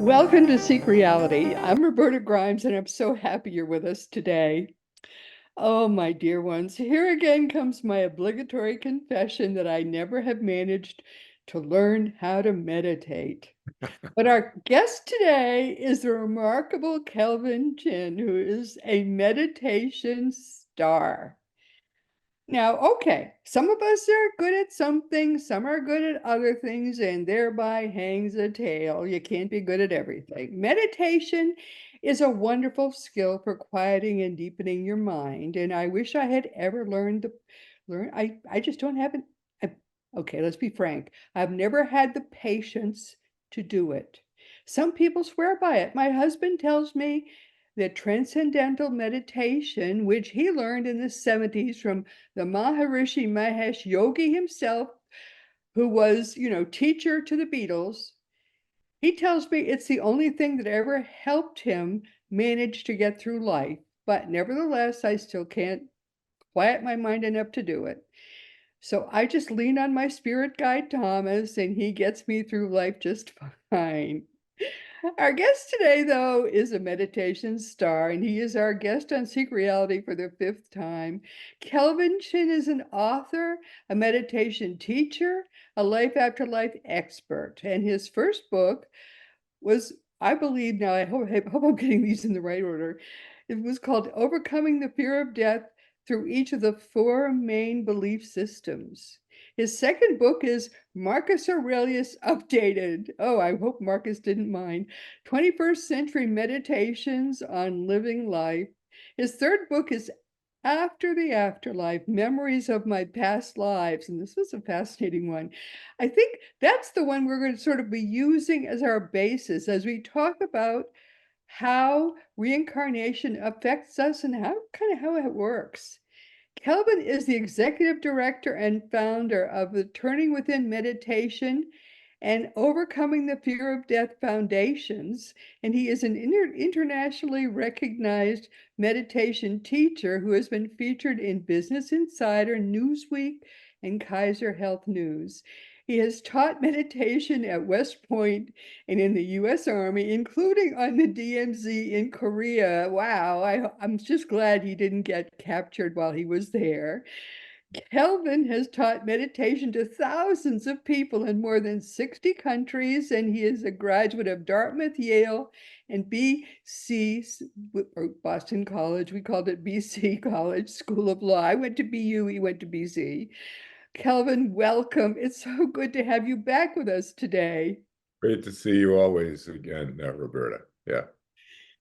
Welcome to Seek Reality. I'm Roberta Grimes, and I'm so happy you're with us today. Oh, my dear ones, here again comes my obligatory confession that I never have managed to learn how to meditate. But our guest today is the remarkable Kelvin Chin, who is a meditation star. Now, okay, some of us are good at some things, some are good at other things, and thereby hangs a tale. You can't be good at everything. Meditation is a wonderful skill for quieting and deepening your mind, and I wish I had ever learn. I just don't have it. Okay, let's be frank. I've never had the patience to do it. Some people swear by it. My husband tells me that transcendental meditation, which he learned in the 70s from the Maharishi Mahesh Yogi himself, who was, teacher to the Beatles, he tells me it's the only thing that ever helped him manage to get through life. But nevertheless, I still can't quiet my mind enough to do it. So I just lean on my spirit guide, Thomas, and he gets me through life just fine. Our guest today, though, is a meditation star, and he is our guest on Seek Reality for the fifth time. Kelvin Chin is an author, a meditation teacher, a life after life expert, and his first book was, I believe now, I hope I'm getting these in the right order. It was called Overcoming the Fear of Death Through Each of the Four Main Belief Systems. His second book is Marcus Aurelius Updated. Oh, I hope Marcus didn't mind. 21st Century Meditations on Living Life. His third book is After the Afterlife, Memories of My Past Lives. And this was a fascinating one. I think that's the one we're going to sort of be using as our basis as we talk about how reincarnation affects us and how it works. Kelvin is the executive director and founder of the Turning Within Meditation and Overcoming the Fear of Death Foundations, and he is an internationally recognized meditation teacher who has been featured in Business Insider, Newsweek, and Kaiser Health News. He has taught meditation at West Point and in the U.S. Army, including on the DMZ in Korea. Wow, I'm just glad he didn't get captured while he was there. Kelvin has taught meditation to thousands of people in more than 60 countries, and he is a graduate of Dartmouth, Yale, and BC, or Boston College. We called it BC College School of Law. I went to BU, he went to BC. Kelvin, welcome. It's so good to have you back with us today. Great to see you always again, Roberta. Yeah.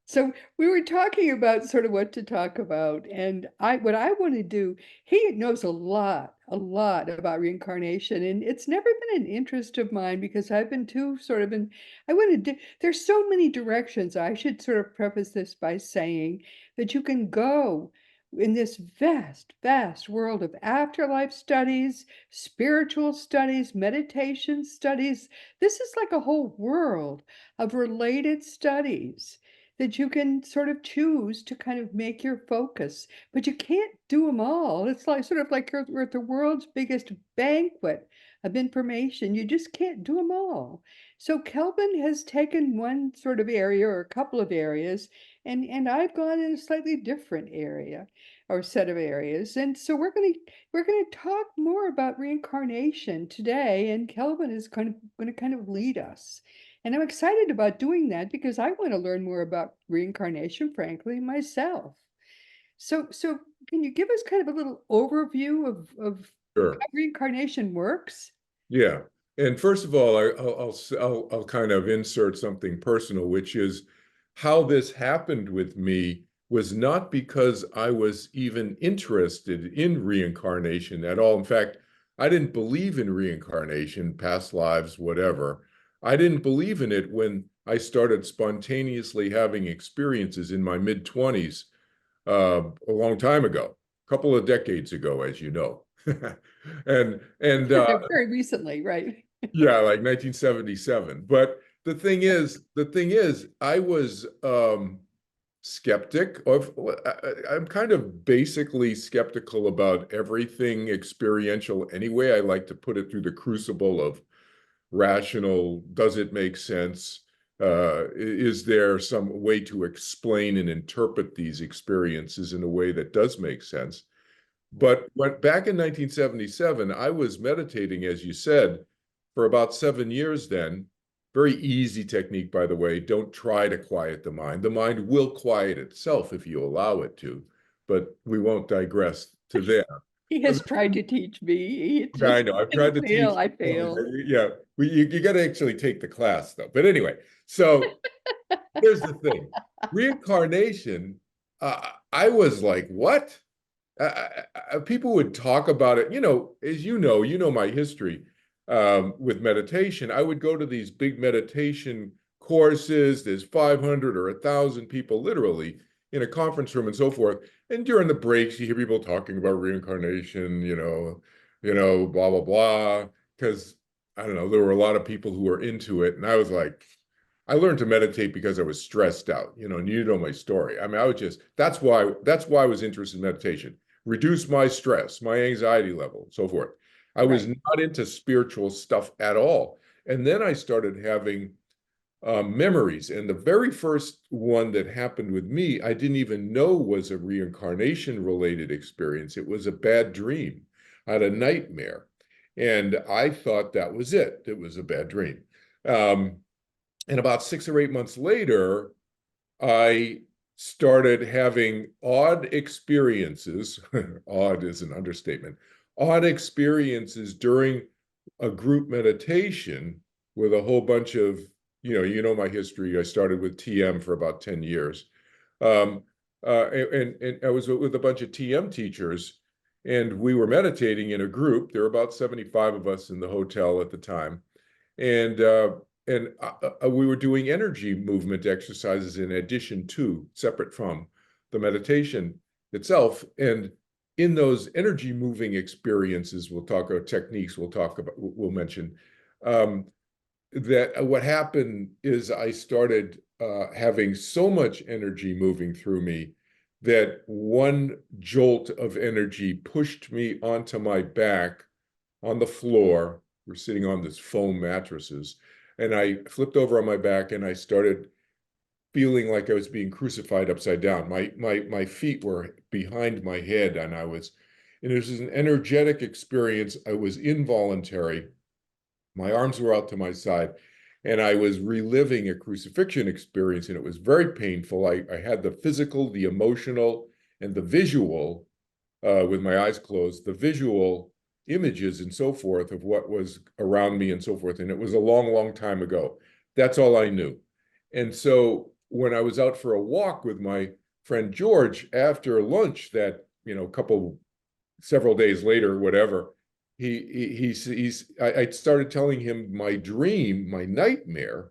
So we were talking about sort of what to talk about, and what I want to do, he knows a lot about reincarnation, and it's never been an interest of mine because I've been too sort of in, I want to do, there's so many directions. I should sort of preface this by saying that you can go in this vast, vast world of afterlife studies, spiritual studies, meditation studies. This is like a whole world of related studies that you can sort of choose to kind of make your focus, but you can't do them all. It's like sort of like we're at the world's biggest banquet of information. You just can't do them all. So Kelvin has taken one sort of area or a couple of areas, and I've gone in a slightly different area or set of areas. And so we're going to talk more about reincarnation today, and Kelvin is going to kind of lead us. And I'm excited about doing that because I want to learn more about reincarnation, frankly, myself. So can you give us kind of a little overview of Sure. how reincarnation works? Yeah. And first of all, I'll kind of insert something personal, which is how this happened with me was not because I was even interested in reincarnation at all. In fact, I didn't believe in reincarnation, past lives, whatever. I didn't believe in it when I started spontaneously having experiences in my mid-20s, a long time ago, a couple of decades ago, as you know. And Very recently, right? yeah, like 1977. But the thing is, I was skeptic of, I'm kind of basically skeptical about everything experiential anyway. I like to put it through the crucible of rational, does it make sense? Is there some way to explain and interpret these experiences in a way that does make sense? But back in 1977, I was meditating, as you said, for about 7 years then. Very easy technique, by the way. Don't try to quiet the mind. The mind will quiet itself if you allow it to, but we won't digress to there. He has tried to teach me. It I just know. I've tried didn't to fail. teach. I failed. Yeah, you got to actually take the class, though. But anyway, so here's the thing. Reincarnation, I was like, what? People would talk about it, as you know my history with meditation. I would go to these big meditation courses. There's 500 or 1,000 people literally in a conference room and so forth. And during the breaks, you hear people talking about reincarnation, blah, blah, blah. Because I don't know, there were a lot of people who were into it. And I was like, I learned to meditate because I was stressed out, and you know my story. I mean, that's why I was interested in meditation. Reduce my stress, my anxiety level, so forth. I was Right. not into spiritual stuff at all. And then I started having memories. And the very first one that happened with me, I didn't even know was a reincarnation related experience. It was a bad dream. I had a nightmare. And I thought that was it. It was a bad dream. And about 6 or 8 months later, I started having odd experiences. Odd is an understatement. Odd experiences during a group meditation with a whole bunch of, my history. I started with TM for about 10 years. And I was with a bunch of TM teachers, and we were meditating in a group. There were about 75 of us in the hotel at the time. And we were doing energy movement exercises in addition to, separate from the meditation itself. And in those energy moving experiences, we'll talk about techniques, we'll mention, that what happened is I started having so much energy moving through me that one jolt of energy pushed me onto my back on the floor. We're sitting on this foam mattresses. And I flipped over on my back and I started feeling like I was being crucified upside down. My feet were behind my head, and it was an energetic experience. I was involuntary. My arms were out to my side, and I was reliving a crucifixion experience, and it was very painful. I had the physical, the emotional, and the visual, with my eyes closed, the visual images and so forth of what was around me and so forth. And it was a long, long time ago. That's all I knew. And so when I was out for a walk with my friend George after lunch that, several days later, whatever, I started telling him my dream, my nightmare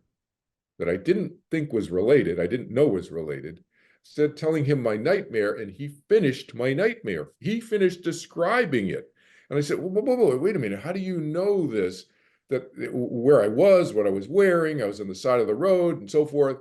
that I didn't think was related. I didn't know was related. Said telling him my nightmare, and he finished my nightmare. He finished describing it. And I said, wait a minute. How do you know this? That where I was, what I was wearing, I was on the side of the road and so forth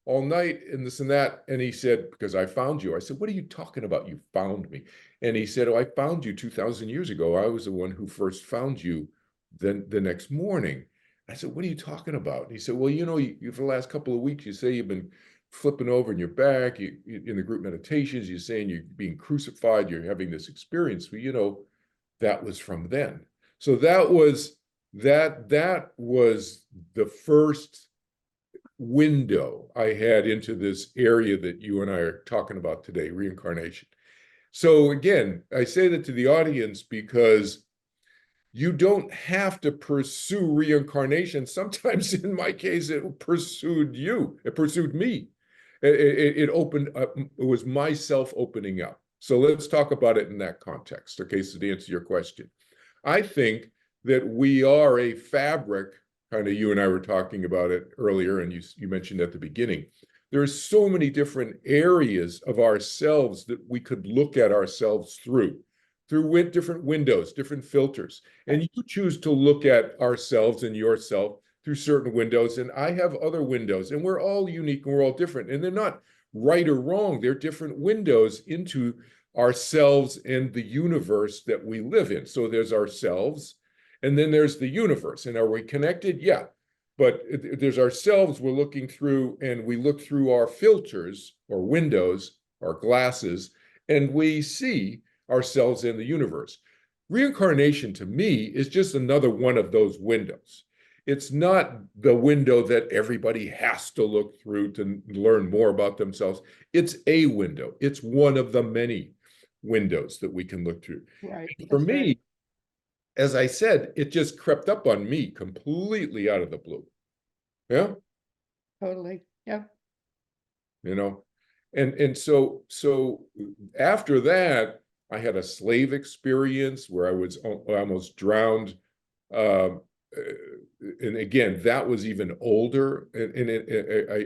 all night and this and that. And he said, because I found you. I said, what are you talking about? You found me. And he said, oh, I found you 2,000 years ago. I was the one who first found you then the next morning. I said, what are you talking about? And he said, well, you for the last couple of weeks, you say you've been flipping over in your back, in the group meditations, you're saying you're being crucified, you're having this experience. Well, that was from then. So that was the first window I had into this area that you and I are talking about today, reincarnation. So again, I say that to the audience because you don't have to pursue reincarnation. Sometimes in my case, it pursued you. It pursued me. It opened up. It was myself opening up. So let's talk about it in that context. Okay, so to answer your question, I think that we are a fabric, kind of you and I were talking about it earlier, and you mentioned at the beginning. There's so many different areas of ourselves that we could look at ourselves through different windows, different filters. And you choose to look at ourselves and yourself through certain windows. And I have other windows, and we're all unique and we're all different. And they're not right or wrong. They're different windows into ourselves and the universe that we live in. So there's ourselves, and then there's the universe. And are we connected? Yeah. but there's ourselves we're looking through, and we look through our filters or windows or glasses, and we see ourselves in the universe. Reincarnation to me is just another one of those windows. It's not the window that everybody has to look through to learn more about themselves. It's a window. It's one of the many windows that we can look through. Right. For That's right. me, as I said, it just crept up on me completely out of the blue. Yeah, Totally. Yeah. you know, and so after that, I had a slave experience where I was almost drowned. Um, and again, that was even older, and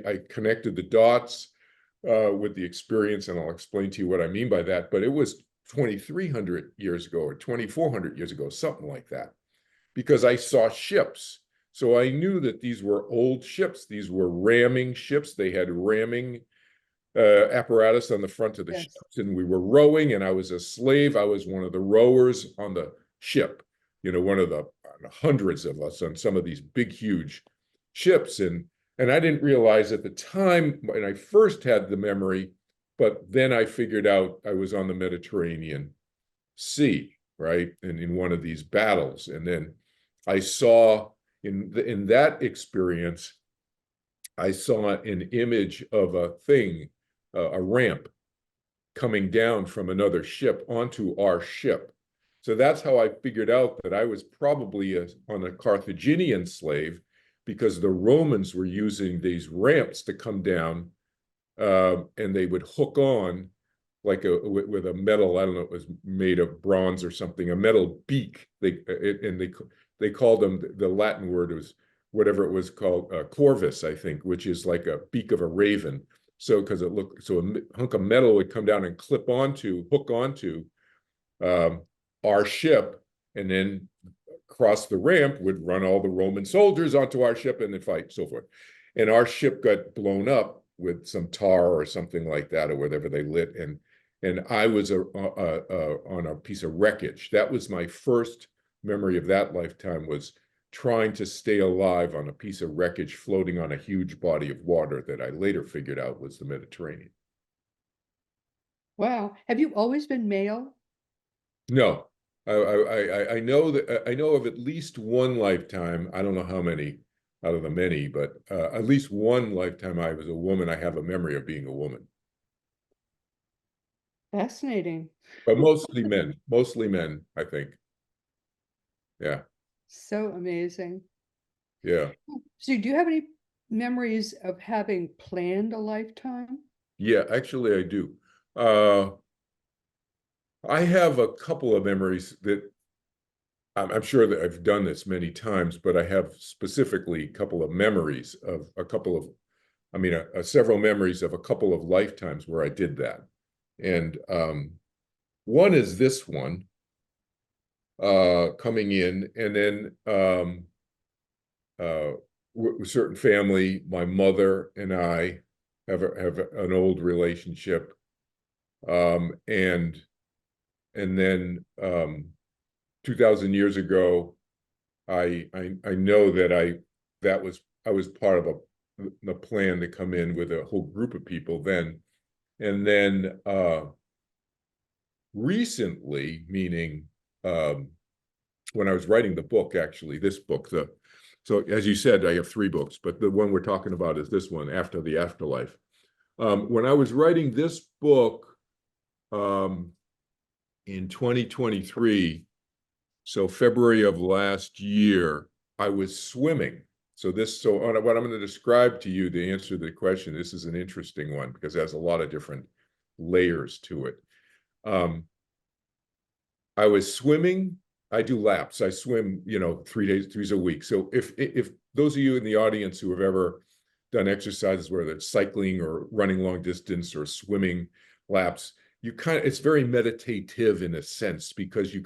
I connected the dots with the experience, and I'll explain to you what I mean by that. But it was 2,300 years ago or 2,400 years ago, something like that, because I saw ships. So I knew that these were old ships. These were ramming ships. They had ramming apparatus on the front of the Yes. ships, and we were rowing, and I was a slave. I was one of the rowers on the ship, one of the hundreds of us on some of these big, huge ships. And I didn't realize at the time when I first had the memory, but then I figured out I was on the Mediterranean Sea, right? And in one of these battles. And then I saw in that experience, I saw an image of a thing, a ramp coming down from another ship onto our ship. So that's how I figured out that I was probably on a Carthaginian slave, because the Romans were using these ramps to come down, and they would hook on like with a metal, I don't know, it was made of bronze or something, a metal beak. They called them, the Latin word was whatever it was called, corvus, I think, which is like a beak of a raven. So because it looked, so a hunk of metal would come down and hook onto our ship, and then across the ramp would run all the Roman soldiers onto our ship and then fight, so forth. And our ship got blown up with some tar or something like that, or whatever they lit, and I was on a piece of wreckage. That was my first memory of that lifetime, was trying to stay alive on a piece of wreckage floating on a huge body of water that I later figured out was the Mediterranean. Wow. Have you always been male? No, I know that I know of at least one lifetime. I don't know how many out of the many, but at least one lifetime I was a woman. I have a memory of being a woman, Fascinating. but mostly men, I think. Yeah, So amazing. yeah, So do you have any memories of having planned a lifetime? yeah. Actually, I do. Uh, I have a couple of memories that I'm sure that I've done this many times, but I have specifically a couple of memories of a couple of, I mean, several memories of a couple of lifetimes where I did that. And one is this one, coming in, and then with certain family, my mother and I have an old relationship, and then 2,000 years ago, I know that I was part of the plan to come in with a whole group of people then, and then recently, meaning when I was writing the book, actually, this book, so as you said, I have three books, but the one we're talking about is this one, After the Afterlife. When I was writing this book in 2023, so February of last year, I was swimming. So what I'm going to describe to you, to answer the question, this is an interesting one because it has a lot of different layers to it. I was swimming. I do laps. I swim, 3 days a week. So if those of you in the audience who have ever done exercises, whether it's cycling or running long distance or swimming laps, it's very meditative in a sense, because you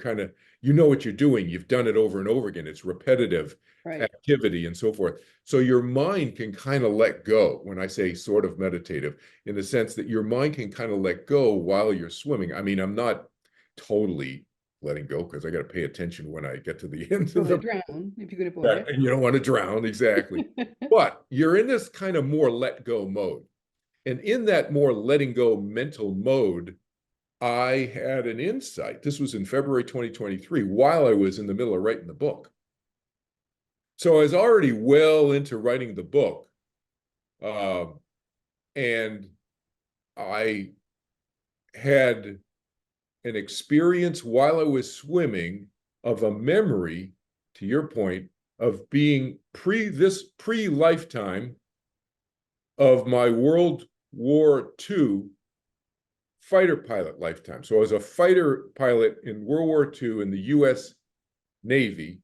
know what you're doing. You've done it over and over again. It's repetitive Right. activity and so forth. So your mind can kind of let go. When I say sort of meditative, in the sense that your mind can kind of let go while you're swimming. I mean, I'm not totally letting go because I got to pay attention when I get to the end Don't of want the to drown if you can avoid it. and you don't want to drown, exactly. But you're in this kind of more let go mode. And in that more letting go mental mode, I had an insight. This was in February 2023, while I was in the middle of writing the book. So I was already well into writing the book. And I had an experience while I was swimming of a memory, to your point, of being pre-lifetime of my World War II fighter pilot lifetime. So I was a fighter pilot in World War II in the US Navy,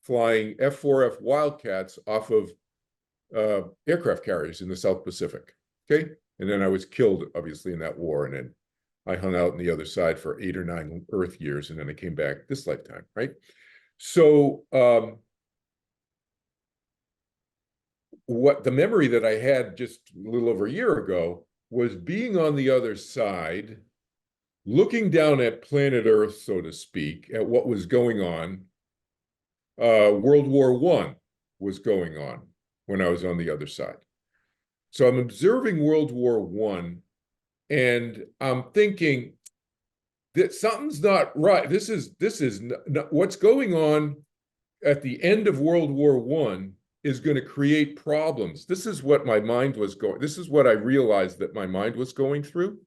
flying F-4F Wildcats off of aircraft carriers in the South Pacific. Okay. And then I was killed, obviously, in that war. And then I hung out on the other side for 8 or 9 Earth years. And then I came back this lifetime. Right. So what the memory that I had just a little over a year ago was being on the other side, looking down at planet Earth, so to speak, at what was going on. World War I was going on when I was on the other side. So I'm observing World War I, and I'm thinking that something's not right. This is not, what's going on at the end of World War I is going to create problems. This is what my mind was going. This is what I realized that my mind was going through.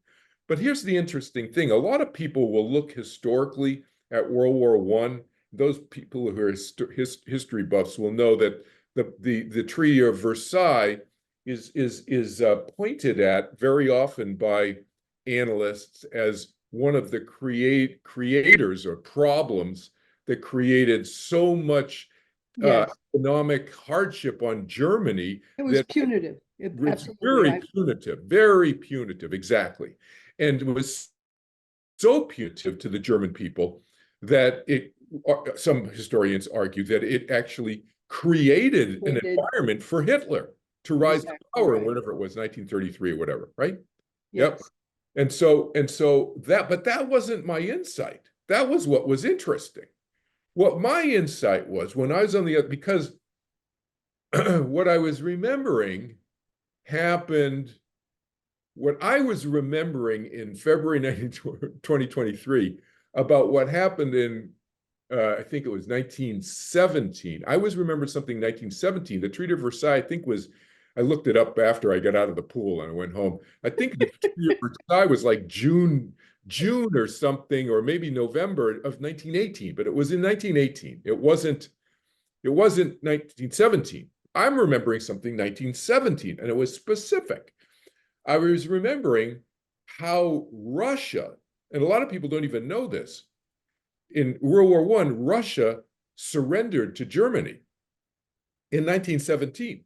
But here's the interesting thing. A lot of people will look historically at World War I. Those people who are history buffs will know that the Treaty of Versailles is pointed at very often by analysts as one of the creators or problems that created so much Yes, economic hardship on Germany. it was That punitive. it's Absolutely. very punitive, exactly. And it was so punitive to the German people that some historians argue that it actually created an environment for Hitler to rise to Exactly power, right. whatever it was, 1933 or whatever, right? Yep. Yes. And so but that wasn't my insight. That was what was interesting. What my insight was when I was on the other, because what I was remembering happened, what I was remembering in February 2023 about what happened in, I think it was 1917. I was remembering something 1917. The Treaty of Versailles, I think I looked it up after I got out of the pool and I went home. I think the Treaty of Versailles was like June or something, or maybe November of 1918, but it was in 1918. It wasn't 1917. I'm remembering something 1917, and it was specific. I was remembering how Russia, and a lot of people don't even know this, in World War I, Russia surrendered to Germany in 1917.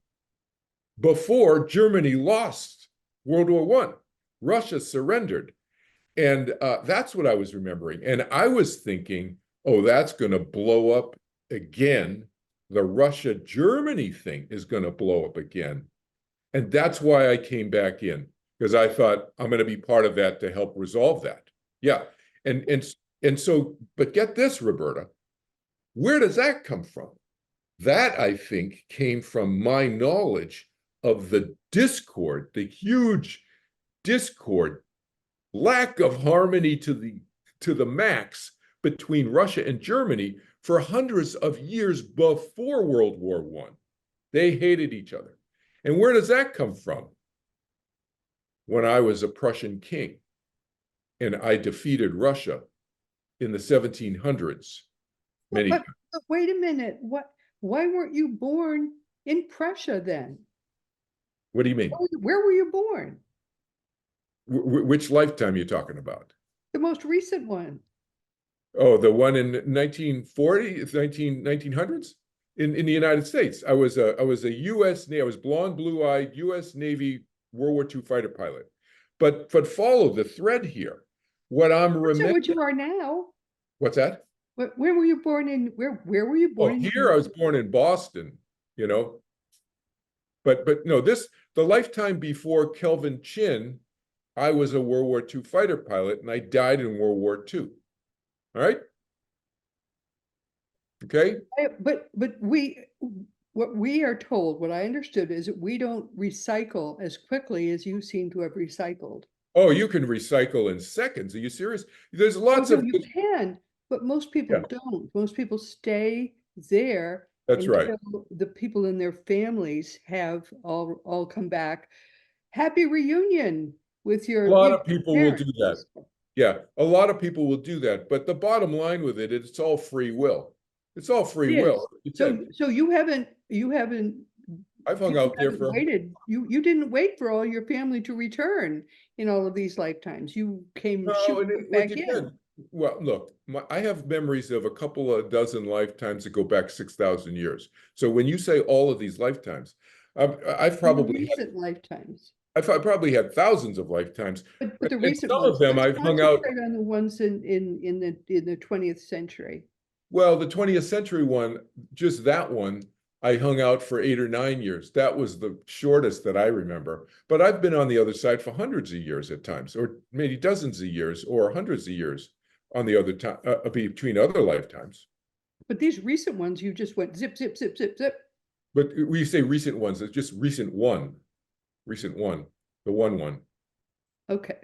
Before Germany lost World War I, Russia surrendered. And that's what I was remembering. And I was thinking, oh, that's going to blow up again. The Russia-Germany thing is going to blow up again. And that's why I came back in, because I thought I'm going to be part of that to help resolve that. Yeah. And so, but get this, Roberta, where does that come from? That, I think, came from my knowledge of the discord, the huge discord, lack of harmony to the max between Russia and Germany for hundreds of years before World War I. They hated each other. And where does that come from? When I was a Prussian king and I defeated Russia in the 1700s. But wait a minute. Why weren't you born in Prussia then? What do you mean? Where were you born? Which lifetime are you talking about? The most recent one. Oh, the one in 1940, 1900s in the United States. I was a U.S. Navy. I was blonde, blue-eyed U.S. Navy World War II fighter pilot. But follow the thread here. What I'm remembering. What you are now. What's that? Where were you born in? Where were you born? Oh, here I was born in Boston. But no, the lifetime before Kelvin Chin, I was a World War II fighter pilot, and I died in World War II. All right. Okay? But what we are told, what I understood is that we don't recycle as quickly as you seem to have recycled. Oh, you can recycle in seconds. Are you serious? There's Oh, lots no, of you can, but most people yeah, don't. Most people stay there that's right. until the people in their families have all come back. Happy reunion with A your, lot of people will do parents and that. stuff. Yeah, a lot of people will do that. But the bottom line with it, it's all free will. It's all free It will. is. You said So you haven't I've hung people out there haven't for waited. You didn't wait for all your family to return in all of these lifetimes. You came no, shooting and right it back in. depends. Well, look, I have memories of a couple of dozen lifetimes that go back 6,000 years. So when you say all of these lifetimes, I've More probably had recent lifetimes. I've probably had thousands of lifetimes, But the and recent some of ones, them let's I've hung out. concentrate on the ones in the 20th century. Well, the 20th century one, just that one, I hung out for 8 or 9 years. That was the shortest that I remember. But I've been on the other side for hundreds of years at times, or maybe dozens of years, or hundreds of years on the other time between other lifetimes. But these recent ones, you just went zip, zip, zip, zip, zip. But we say recent ones, it's just recent one, the one. Okay.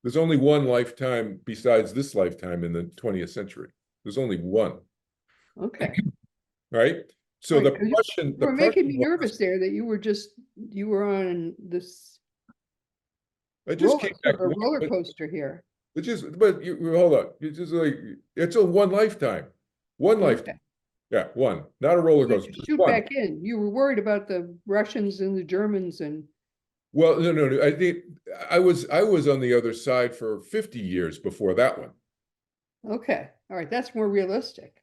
There's only one lifetime besides this lifetime in the 20th century. There's only one, Okay. right? So Right. the 'Cause Prussian, you the were making Prussian me one, nervous there that you were on this I just came back roller once. coaster here. It's just, but you hold on. It's just like it's a one lifetime. One lifetime. Okay. Yeah, one. Not a roller You had coaster, to just shoot one. back in. You were worried about the Russians and the Germans and Well, no. I think I was on the other side for 50 years before that one. okay. All right. That's more realistic.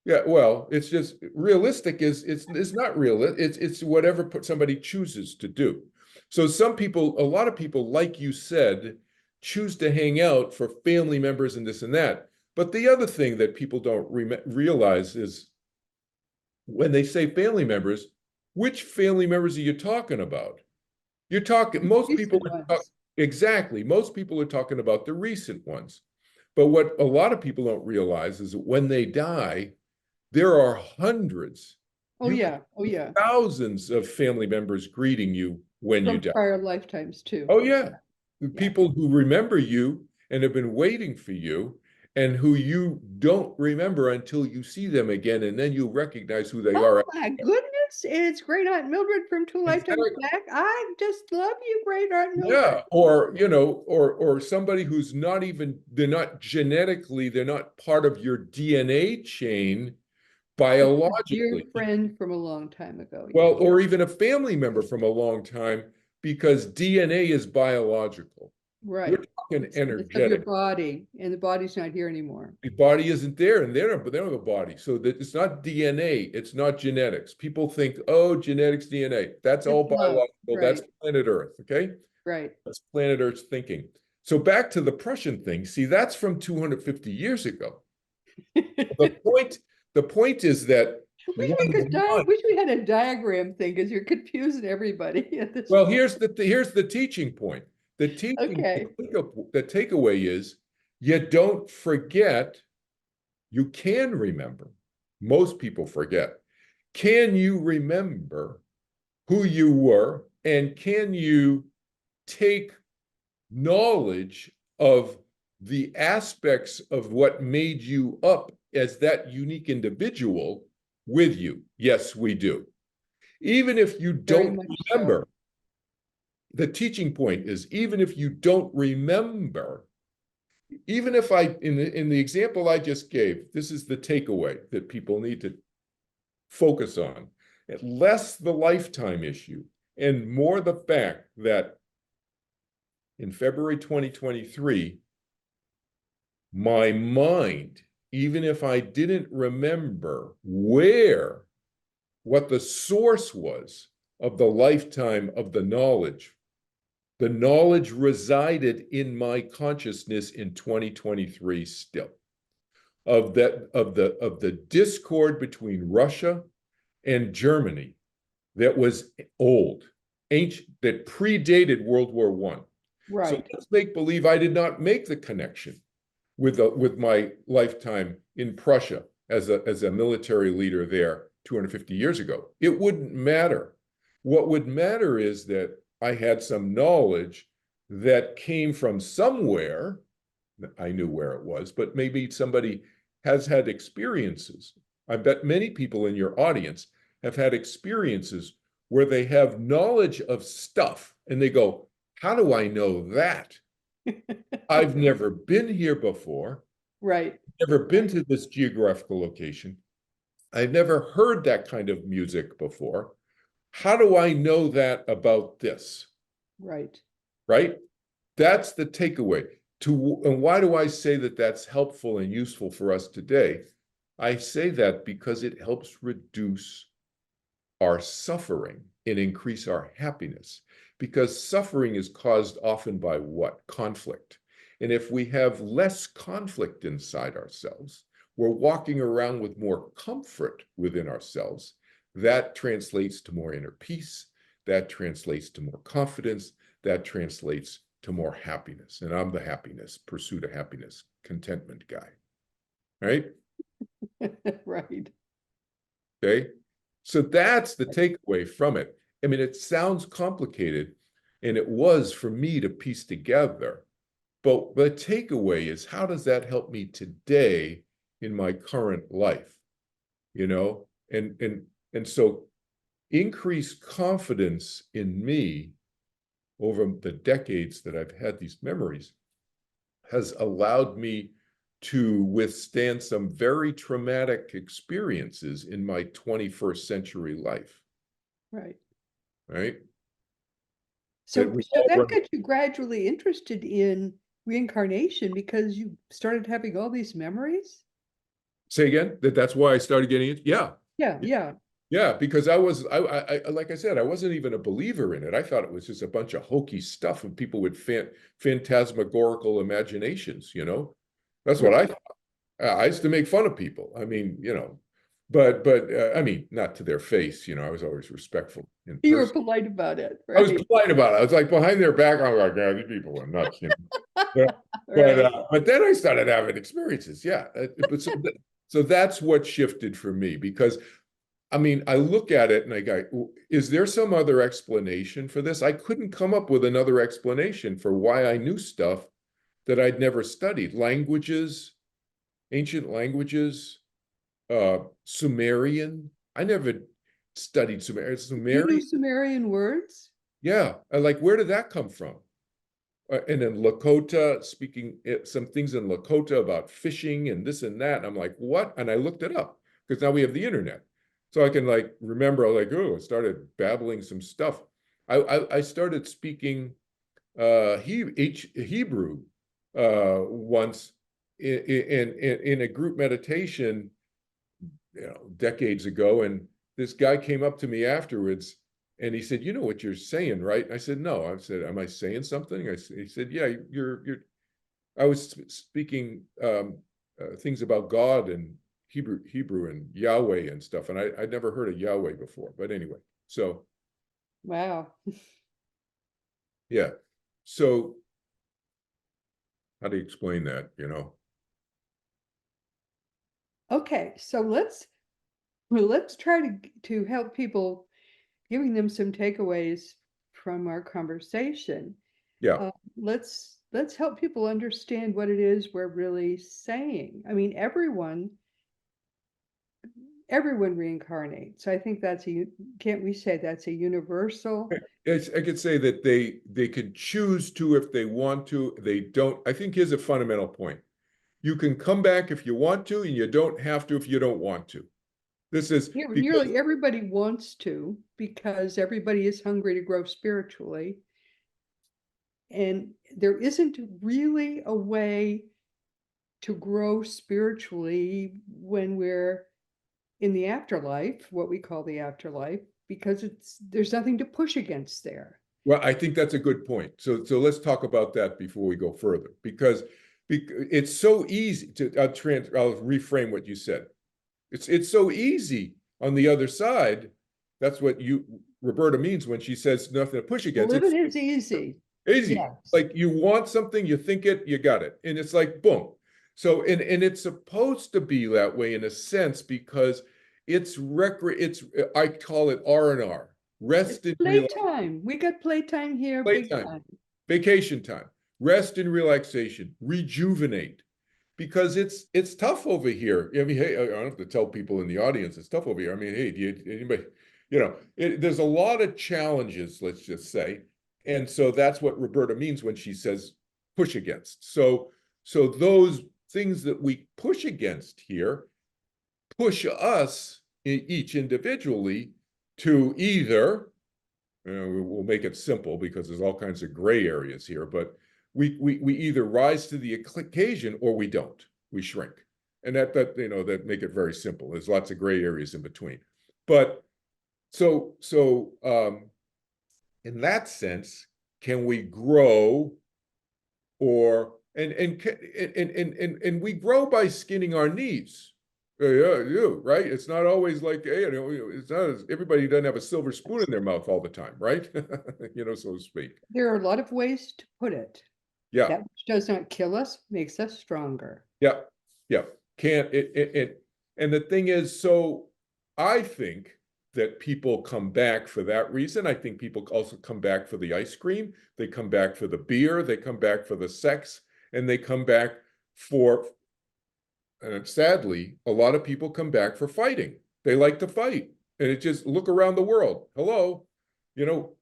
Yeah, well, it's just realistic is it's not real. It's whatever somebody chooses to do. So some people, a lot of people, like you said, choose to hang out for family members and this and that. But the other thing that people don't realize is when they say family members, which family members are you talking about? You're talking, most people Recent are ones. exactly, most people are talking about the recent ones. But what a lot of people don't realize is that when they die, there are hundreds, Oh you could yeah. Oh yeah. thousands of family members greeting you when you From die. prior lifetimes too. Oh yeah, the Yeah. people who remember you and have been waiting for you and who you don't remember until you see them again, and then you recognize who they Oh are. my goodness. It's Great Aunt Mildred from Two Lifetimes Exactly. Back. I just love you, Great Aunt Mildred. Yeah, or or somebody who's not even, they're not genetically, they're not part of your DNA chain But a dear biologically. friend from a long time ago. Well, Yeah. or even a family member from a long time, because DNA is biological. We're Right. talking It's of your energetic. body, and the body's not here anymore. The body isn't there, and they don't have a body. So that it's not DNA, it's not genetics. People think, oh, genetics, DNA. That's all It's love. biological. That's Right. planet Earth. Okay. Right. That's planet Earth's thinking. So back to the Prussian thing. See, that's from 250 years ago. The point, the point is that one, Wish we had a diagram thing because you're confusing everybody at this well, point. here's the teaching point. Okay. The takeaway is you don't forget, you can remember. Most people forget. Can you remember who you were, and can you take knowledge of the aspects of what made you up as that unique individual with you? Yes, we do. Even if you Very don't much so. remember, the teaching point is even if you don't remember, even if in the example I just gave, this is the takeaway that people need to focus on. Less the lifetime issue and more the fact that in February 2023, my mind, even if I didn't remember what the source was of the lifetime of the knowledge resided in my consciousness in 2023 still, of the discord between Russia and Germany that was old, ancient, that predated World War I. So Right. let's make believe I did not make the connection with my lifetime in Prussia. as a military leader there 250 years ago. It wouldn't matter. What would matter is that I had some knowledge that came from somewhere. I knew where it was, but maybe somebody has had experiences. I bet many people in your audience have had experiences where they have knowledge of stuff and they go, how do I know that? I've never been here before. Right. Never been to this geographical location. I've never heard that kind of music before. How do I know that about this? Right. Right? That's the takeaway. And why do I say that that's helpful and useful for us today? I say that because it helps reduce our suffering and increase our happiness. Because suffering is caused often by what? Conflict. And if we have less conflict inside ourselves, we're walking around with more comfort within ourselves. That translates to more inner peace. That translates to more confidence. That translates to more happiness. And I'm the happiness, pursuit of happiness, contentment guy. Right? Right. Okay. So that's the takeaway from it. I mean, it sounds complicated, and it was for me to piece together. But the takeaway is, how does that help me today in my current life? You know, and so increased confidence in me over the decades that I've had these memories has allowed me to withstand some very traumatic experiences in my 21st century life. Right. Right? So that got you gradually interested in reincarnation because you started having all these memories? Say again? That's why I started getting it? Yeah. Yeah, yeah. Yeah, because I like I said, I wasn't even a believer in it. I thought it was just a bunch of hokey stuff and people with phantasmagorical imaginations, you know? That's what I thought. I used to make fun of people. I mean, you know, but I mean, not to their face, you know, I was always respectful in You were person. polite about it, I was right? polite about it. I was like behind their back, I was like, yeah, these people are nuts, you know. Yeah. Right. But then I started having experiences. Yeah. But so that's what shifted for me because I mean, I look at it and I go, is there some other explanation for this? I couldn't come up with another explanation for why I knew stuff that I'd never studied. Languages, ancient languages, Sumerian. I never studied Sumerian. You knew Sumerian, Sumerian words? yeah. Like, where did that come from? And then Lakota, speaking some things in Lakota about fishing and this and that. And I'm like, what? And I looked it up because now we have the internet. So I can like remember, like, oh, I started babbling some stuff. I started speaking Hebrew once in a group meditation, you know, decades ago. And this guy came up to me afterwards and he said, you know what you're saying, right? And I said, no. I said, am I saying something? He said, yeah, I was speaking things about God and Hebrew and Yahweh and stuff. And I'd never heard of Yahweh before, but anyway, so. Wow. Yeah. So how do you explain that, you know? Okay, so let's try to help people, giving them some takeaways from our conversation. Yeah. Let's help people understand what it is we're really saying. I mean, everyone reincarnates. I think can't we say that's a universal? I could say that they could choose to if they want to. They don't. I think here's a fundamental point. You can come back if you want to, and you don't have to if you don't want to. This is because Nearly everybody wants to because everybody is hungry to grow spiritually. And there isn't really a way to grow spiritually when we're in the afterlife, what we call the afterlife, because there's nothing to push against there. well, I think that's a good point. So let's talk about that before we go further, because it's so easy to I'll reframe what you said. It's so easy on the other side. That's what Roberta means when she says nothing to push against. Living is easy. Easy. Yes. Like you want something, you think it, you got it. And it's like, boom. So, and it's supposed to be that way in a sense because I call it R&R, It's rest and relax, playtime. We got playtime here, big playtime, time. vacation time, rest and relaxation, rejuvenate. Because it's tough over here. I mean, hey, I don't have to tell people in the audience it's tough over here. I mean, hey, anybody, there's a lot of challenges, let's just say. And so that's what Roberta means when she says push against. So those things that we push against here push us each individually to either, we'll make it simple because there's all kinds of gray areas here, but we either rise to the occasion or we don't. We shrink. And that make it very simple. There's lots of gray areas in between. But so in that sense, can we grow or and we grow by skinning our knees. Yeah, right? It's not always like, hey, it's not everybody doesn't have a silver spoon in their mouth all the time, right? So to speak. There are a lot of ways to put it. Yeah. That which does not kill us makes us stronger. Yeah. Yeah. Can't it and the thing is, so I think that people come back for that reason. I think people also come back for the ice cream. They come back for the beer. They come back for the sex. And they come back for, and sadly, a lot of people come back for fighting. They like to fight. And it just, look around the world. Hello.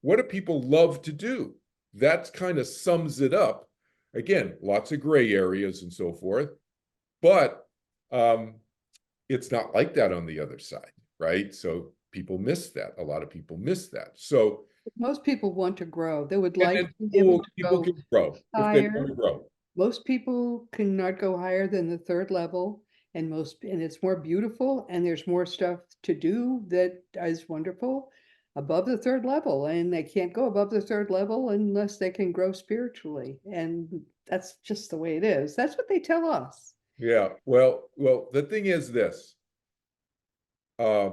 What do people love to do? That kind of sums it up. Again, lots of gray areas and so forth. But it's not like that on the other side, right? So people miss that. A lot of people miss that. So most people want to grow. They would like to be people, able to people go can grow if they want to grow. Most people cannot go higher than the third level, and it's more beautiful, and there's more stuff to do that is wonderful above the third level, and they can't go above the third level unless they can grow spiritually, and that's just the way it is. That's what they tell us. Yeah, well, the thing is this. I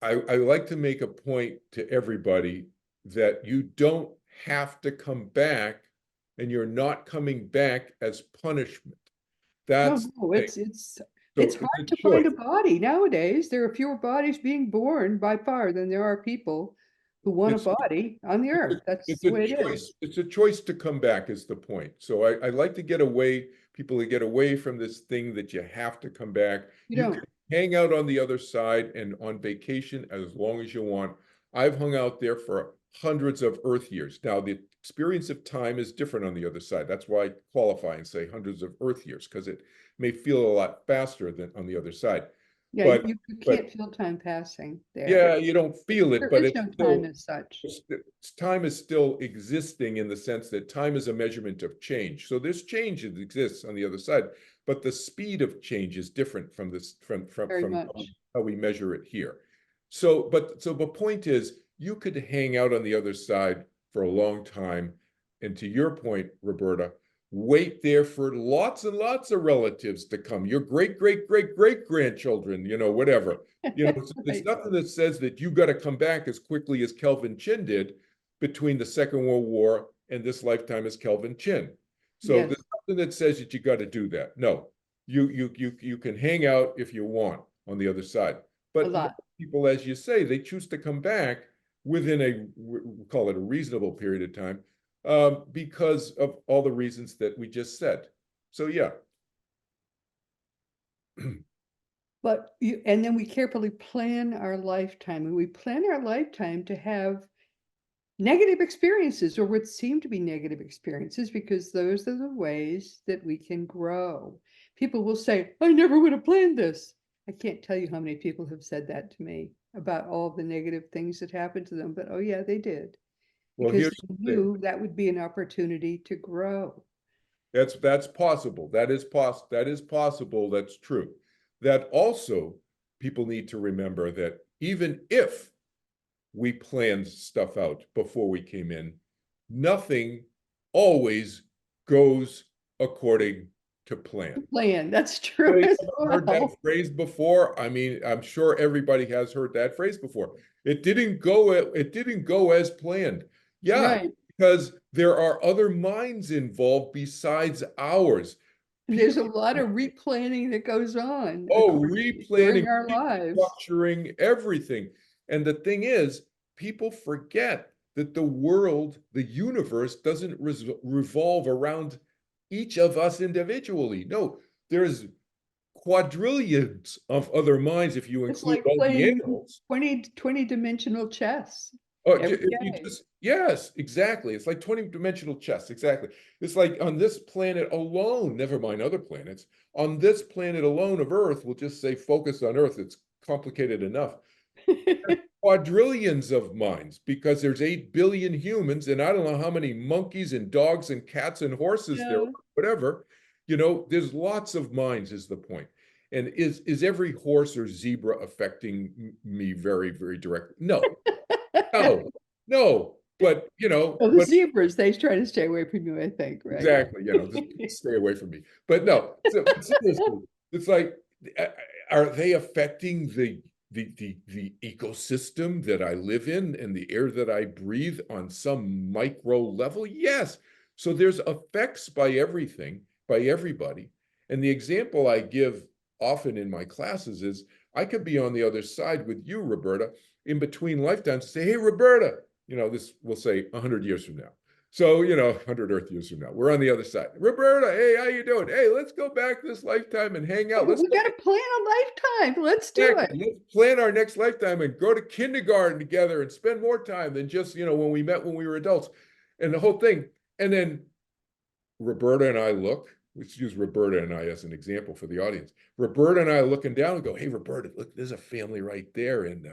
like to make a point to everybody that you don't have to come back, and you're not coming back as punishment. That's no, it's hard to find a body nowadays. There are fewer bodies being born by far than there are people who want a body on the earth. That's the way it is. It's a choice to come back is the point. So I like to get people to get away from this thing that you have to come back. You can hang out on the other side and on vacation as long as you want. I've hung out there for hundreds of Earth years. Now, the experience of time is different on the other side. That's why I qualify and say hundreds of Earth years, because it may feel a lot faster than on the other side. Yeah, but you can't feel time passing there. Yeah, you don't feel it, but it's no time as such. Time is still existing in the sense that time is a measurement of change. So this change exists on the other side, but the speed of change is different from how we measure it here. So the point is, you could hang out on the other side for a long time, and to your point, Roberta, wait there for lots and lots of relatives to come, your great grandchildren, whatever. There's nothing that says that you got to come back as quickly as Kelvin Chin did between the Second World War and this lifetime as Kelvin Chin. So there's nothing that says that you got to do that. No, you can hang out if you want on the other side. But people, as you say, they choose to come back within we'll call it a reasonable period of time, because of all the reasons that we just said. So yeah. But and then we carefully plan our lifetime, and we plan our lifetime to have negative experiences, or what seem to be negative experiences, because those are the ways that we can grow. People will say, I never would have planned this. I can't tell you how many people have said that to me about all the negative things that happened to them, but oh yeah, they did. Because they knew that would be an opportunity to grow. That's possible. That is possible. That's true. That also, people need to remember that even if we planned stuff out before we came in, nothing always goes according to plan. That's true. Heard that phrase before? I mean, I'm sure everybody has heard that phrase before. It didn't go as planned. Yeah, because there are other minds involved besides ours. And there's a lot of replanning that goes on Replanning, during our lives. restructuring, everything. And the thing is, people forget that the world, the universe doesn't revolve around each of us individually. No, there's quadrillions of other minds if you It's include like all the playing animals. 20-dimensional chess Oh, every if you day. just, yes, exactly. It's like 20-dimensional chess, exactly. It's like on this planet alone, never mind other planets, on this planet alone of Earth, we'll just say focus on Earth. It's complicated enough. Quadrillions of minds because there's 8 billion humans, and I don't know how many monkeys and dogs and cats and horses there are, Yeah. whatever. There's lots of minds, is the point. And is every horse or zebra affecting me very, very directly? No, no, no. But Well, the zebras, they try to stay away from you, I think, right? exactly, just stay away from me. But no, so but seriously, it's like, are they affecting the ecosystem that I live in and the air that I breathe on some micro level? Yes. So there's effects by everything, by everybody. And the example I give often in my classes is I could be on the other side with you, Roberta, in between lifetimes, and say, hey, Roberta, this we'll say 100 years from now. So, 100 Earth years from now, we're on the other side. Roberta, hey, how you doing? Hey, let's go back this lifetime and hang out. Let's We got to plan a lifetime. Let's do it. let's plan our next lifetime and go to kindergarten together and spend more time than just, when we met when we were adults and the whole thing. And then Roberta and I look, let's use Roberta and I as an example for the audience. Roberta and I are looking down and go, hey, Roberta, look, there's a family right there in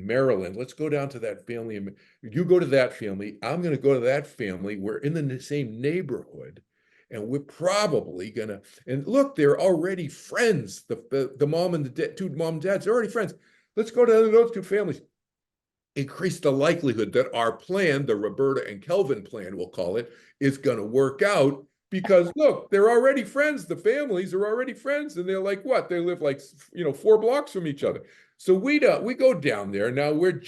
Maryland. Let's go down to that family. And you go to that family. I'm going to go to that family. We're in the same neighborhood. And we're probably going to, and look, they're already friends. The mom and the two mom and dads are already friends. Let's go to those two families. Increase the likelihood that our plan, the Roberta and Kelvin plan, we'll call it, is going to work out because look, they're already friends. The families are already friends, and they're like what? They live like 4 blocks from each other. So we go down there now. We're in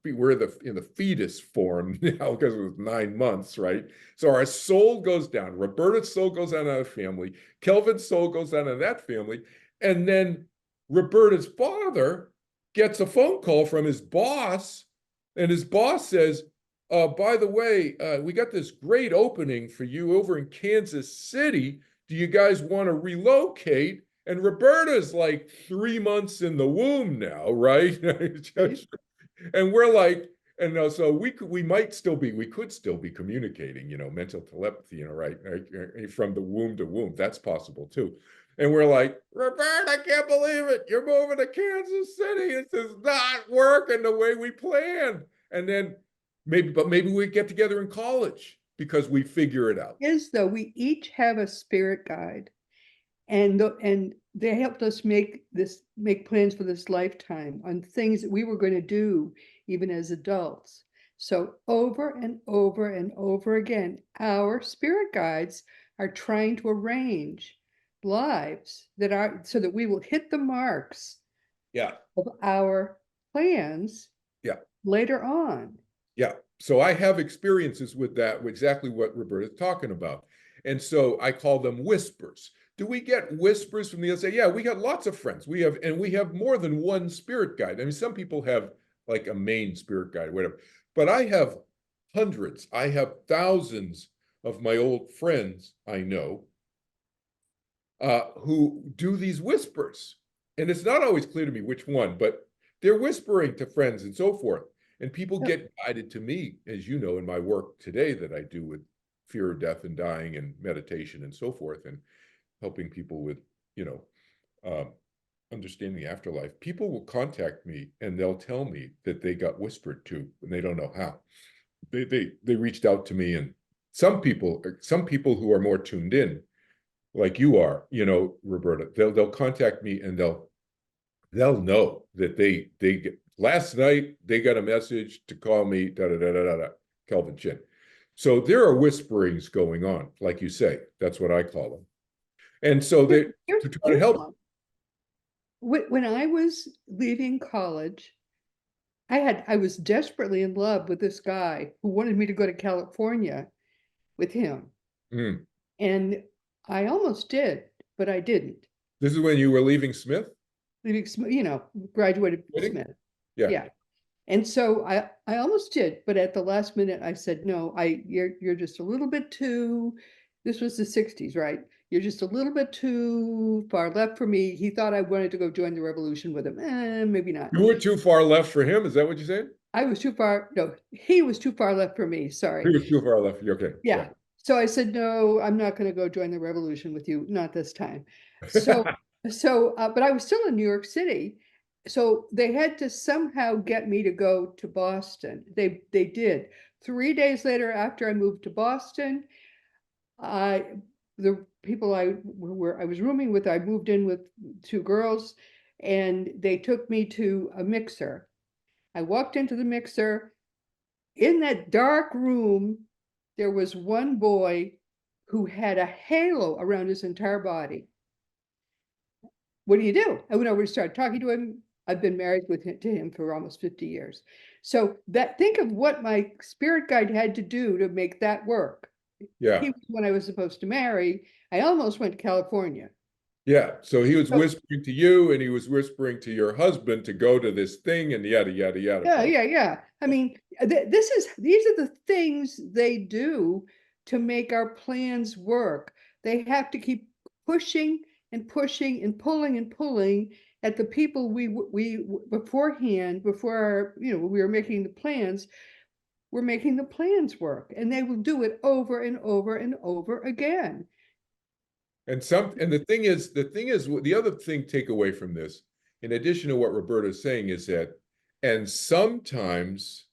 the fetus form now because it was 9 months, right? So our soul goes down. Roberta's soul goes down to that family. Kelvin's soul goes down to that family, and then Roberta's father gets a phone call from his boss, and his boss says, by the way, we got this great opening for you over in Kansas City. Do you guys want to relocate? And Roberta's like 3 months in the womb now, right? And we're like, and so we could still be communicating, mental telepathy, right, from the womb to womb. That's possible too. And we're like, Robert, I can't believe it. You're moving to Kansas City. This is not working the way we planned. And then maybe we get together in college because we figure it out. Is though we each have a spirit guide, and they helped us make plans for this lifetime on things that we were going to do even as adults. So over and over and over again, our spirit guides are trying to arrange lives that are so that we will hit the marks Yeah. of our plans Yeah. later on. Yeah. So I have experiences with that, exactly what Roberta's talking about. And so I call them whispers. Do we get whispers from the other side? Yeah, we got lots of friends. We have more than one spirit guide. I mean, some people have like a main spirit guide, whatever. But I have hundreds, I have thousands of my old friends I know who do these whispers. And it's not always clear to me which one, but they're whispering to friends and so forth. And people get guided to me, as you know, in my work today that I do with fear of death and dying and meditation and so forth, and helping people with, understanding the afterlife. People will contact me and they'll tell me that they got whispered to and they don't know how. They reached out to me, and some people who are more tuned in, like you are, Roberta, they'll contact me and they'll know that they get, last night they got a message to call me, Kelvin Chin. So there are whisperings going on, like you say. That's what I call them. And so they Here's to try to help. When I was leaving college, I was desperately in love with this guy who wanted me to go to California with him. Mm. And I almost did, but I didn't. This is when you were leaving Smith? Leaving, graduated from Quitting? Smith. Yeah. Yeah. And so I almost did, but at the last minute I said, no, you're just a little bit too, this was the 60s, right? You're just a little bit too far left for me. He thought I wanted to go join the revolution with him. Maybe not. You were too far left for him. Is that what you said? I was too far, no, he was too far left for me. He Sorry. was too far left. Okay. Yeah. So I said, no, I'm not going to go join the revolution with you, not this time. So, Yeah. but I was still in New York City. So they had to somehow get me to go to Boston. They did. 3 days later, after I moved to Boston, the people I was rooming with, I moved in with two girls, and they took me to a mixer. I walked into the mixer. In that dark room, there was one boy who had a halo around his entire body. What do you do? I went over to start talking to him. I've been married to him for almost 50 years. So think of what my spirit guide had to do to make that work. Yeah. He was one I was supposed to marry. I almost went to California. Yeah. So he was So, whispering to you, and he was whispering to your husband to go to this thing, and yada yada yada. yeah. I mean, these are the things they do to make our plans work. They have to keep pushing and pushing and pulling at the people we beforehand, before our, we were making the plans, we're making the plans work, and they will do it over and over and over again. And the other thing take away from this, in addition to what Roberta is saying, is that, and sometimes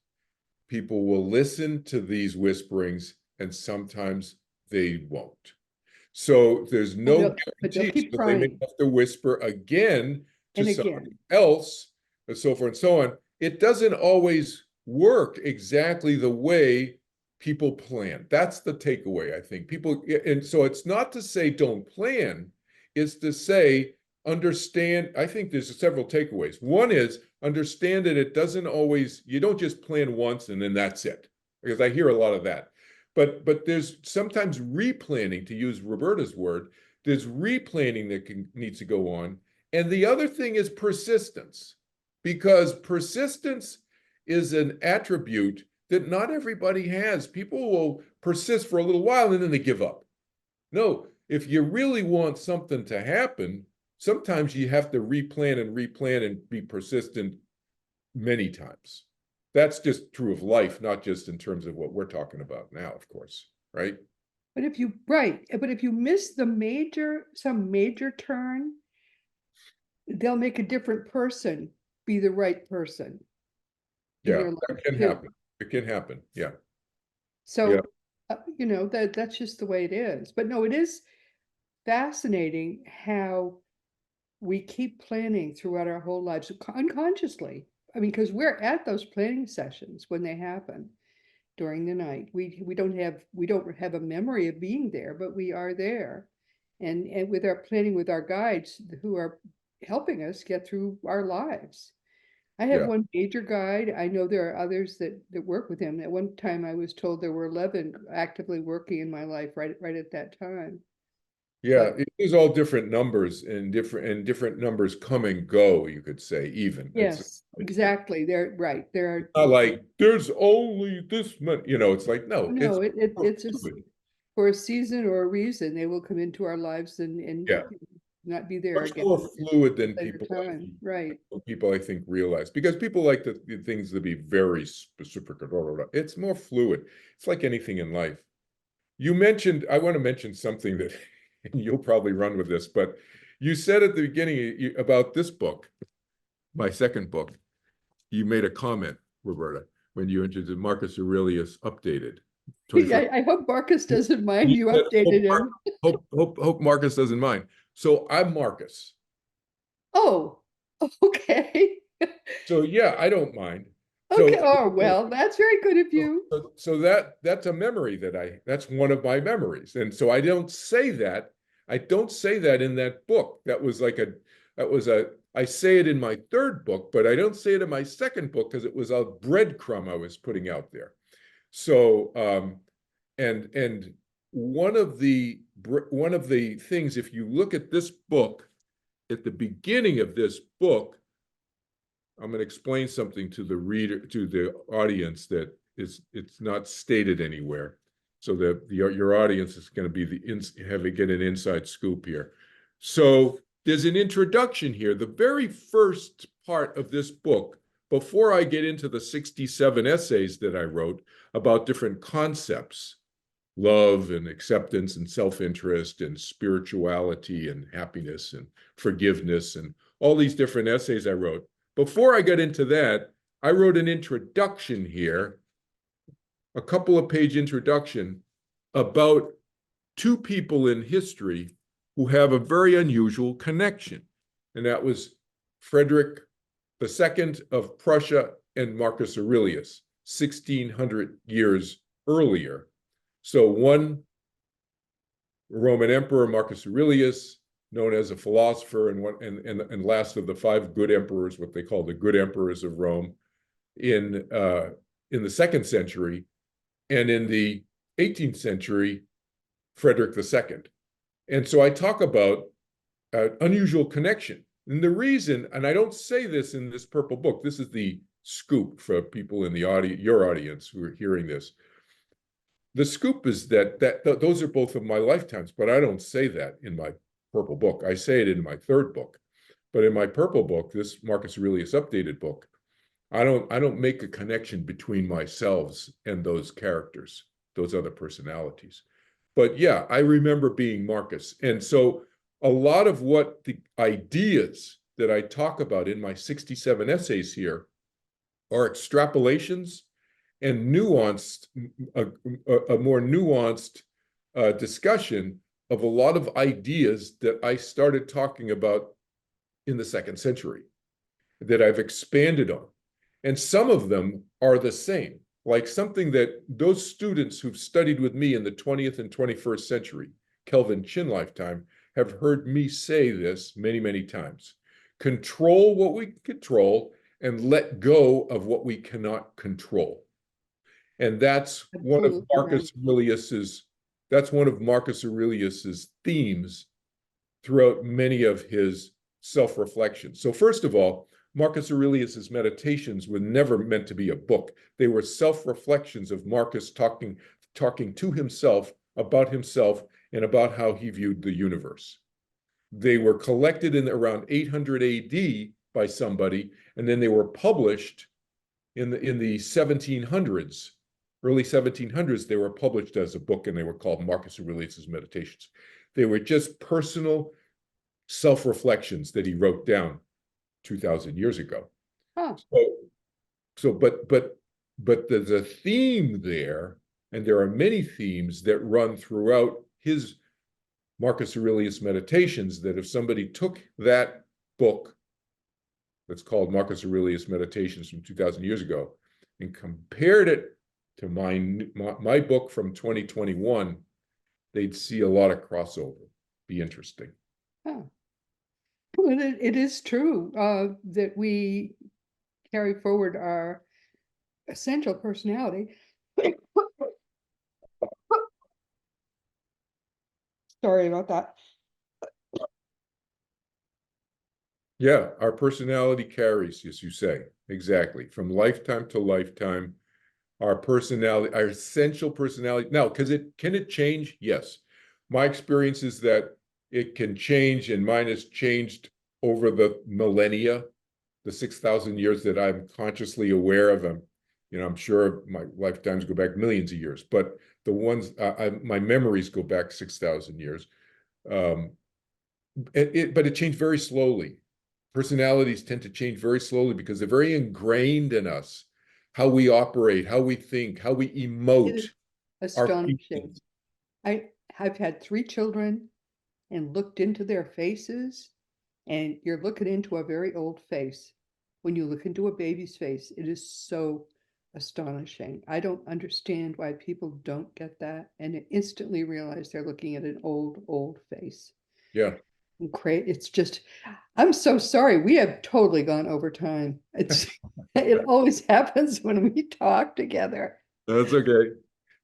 people will listen to these whisperings, and sometimes they won't. So there's no But they'll guarantee. keep So they may trying have to whisper again to and somebody again. else, and so forth and so on. It doesn't always work exactly the way people plan. That's the takeaway, I think. People, and so it's not to say don't plan, it's to say understand. I think there's several takeaways. One is understand that it doesn't always, you don't just plan once and then that's it. Because I hear a lot of that. But there's sometimes replanning, to use Roberta's word, there's replanning that needs to go on. And the other thing is persistence, because persistence is an attribute that not everybody has. People will persist for a little while and then they give up. No, if you really want something to happen, sometimes you have to replan and be persistent many times. That's just true of life, not just in terms of what we're talking about now, of course, right? But if you miss some major turn, they'll make a different person be the right person in Yeah, your that life can too. happen. It can happen. Yeah. Yeah. So, that's just the way it is. But no, it is fascinating how we keep planning throughout our whole lives unconsciously. I mean, because we're at those planning sessions when they happen during the night. We don't have a memory of being there, but we are there. And with our planning with our guides who are helping us get through our lives. I have Yeah. one major guide. I know there are others that work with him. At one time I was told there were 11 actively working in my life right at that time. Yeah. But It is all different numbers, and different numbers come and go, you could say, even. yes, exactly. They're right. There It's are, not like there's only this many, it's like, no, it's no, it's just for a season or a reason, they will come into our lives and yeah, not be there much again more fluid than later time. Right. people I think realize, because people like the things to be very specific. It's more fluid. It's like anything in life. I want to mention something that and you'll probably run with this, but you said at the beginning about this book, my second book, you made a comment, Roberta, when you introduced Marcus Aurelius Updated. 21st. I hope Marcus doesn't mind You you said, updated him. hope Marcus doesn't mind. So I'm Marcus. Oh, okay. So yeah, I don't mind. So Okay. Oh, well, that's very good of you. that's a memory that's one of my memories. And so I don't say that. I don't say that in that book. I say it in my third book, but I don't say it in my second book because it was a breadcrumb I was putting out there. So and one of the things, if you look at this book, at the beginning of this book, I'm going to explain something to the reader, to the audience, that it's not stated anywhere, so that your audience is going to be get an inside scoop here. So there's an introduction here. The very first part of this book, before I get into the 67 essays that I wrote about different concepts, love and acceptance and self-interest and spirituality and happiness and forgiveness and all these different essays I wrote. Before I got into that, I wrote an introduction here, a couple of page introduction about two people in history who have a very unusual connection. And that was Frederick II of Prussia and Marcus Aurelius, 1600 years earlier. So one Roman emperor, Marcus Aurelius, known as a philosopher and last of the five good emperors, what they call the good emperors of Rome, in the 2nd century, and in the 18th century, Frederick II. And so I talk about an unusual connection. And the reason, and I don't say this in this purple book, this is the scoop for people in the audience, your audience who are hearing this. The scoop is that those are both of my lifetimes, but I don't say that in my purple book. I say it in my 3rd book. But in my purple book, this Marcus Aurelius updated book, I don't make a connection between myself and those characters, those other personalities. But yeah, I remember being Marcus. And so a lot of what the ideas that I talk about in my 67 essays here are extrapolations and nuanced, a more nuanced discussion of a lot of ideas that I started talking about in the 2nd century, that I've expanded on. And some of them are the same, like something that those students who've studied with me in the 20th and 21st century, Kelvin Chin lifetime, have heard me say this many, many times. Control what we control and let go of what we cannot control. And that's one of Marcus Aurelius's themes throughout many of his self-reflections. So first of all, Marcus Aurelius's meditations were never meant to be a book. They were self-reflections of Marcus talking to himself and about how he viewed the universe. They were collected in around 800 AD by somebody, and then they were published in the 1700s. Early 1700s, they were published as a book, and they were called Marcus Aurelius's Meditations. They were just personal self-reflections that he wrote down 2,000 years ago. Huh. But there's a theme there, and there are many themes that run throughout his Marcus Aurelius Meditations, that if somebody took that book that's called Marcus Aurelius Meditations from 2,000 years ago and compared it to my book from 2021, they'd see a lot of crossover. Be interesting. Huh. Well, it is true that we carry forward our essential personality. Sorry about that. Yeah, our personality carries, as you say, exactly, from lifetime to lifetime. Our personality, our essential personality. Now, can it change? Yes. My experience is that it can change, and mine has changed over the millennia, the 6,000 years that I'm consciously aware of. I'm sure my lifetimes go back millions of years, but the ones my memories go back 6,000 years. But it changed very slowly. Personalities tend to change very slowly because they're very ingrained in us. How we operate, how we think, how we emote. Astonishing. I've had 3 children and looked into their faces, and you're looking into a very old face. When you look into a baby's face, it is so astonishing. I don't understand why people don't get that and instantly realize they're looking at an old face. Yeah. It's just, I'm so sorry. We have totally gone over time. It always happens when we talk together. That's okay.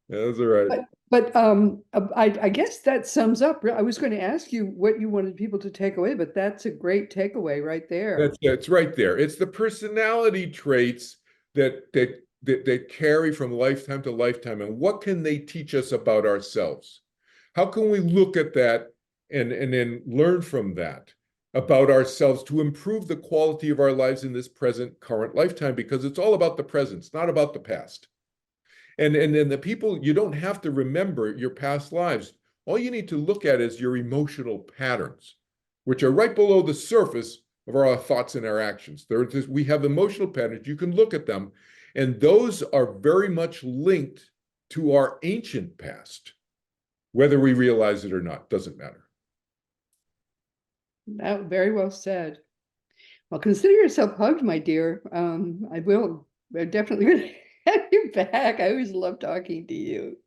That's all right. But I guess that sums up. I was going to ask you what you wanted people to take away, but that's a great takeaway right there. That's right there. It's the personality traits that carry from lifetime to lifetime. And what can they teach us about ourselves? How can we look at that and then learn from that about ourselves to improve the quality of our lives in this present current lifetime? Because it's all about the present, it's not about the past. And then the people, you don't have to remember your past lives. All you need to look at is your emotional patterns, which are right below the surface of our thoughts and our actions. We have emotional patterns. You can look at them, and those are very much linked to our ancient past. Whether we realize it or not, doesn't matter. That very well said. Well, consider yourself hugged, my dear. I will. I'm definitely going to have you back. I always love talking to you.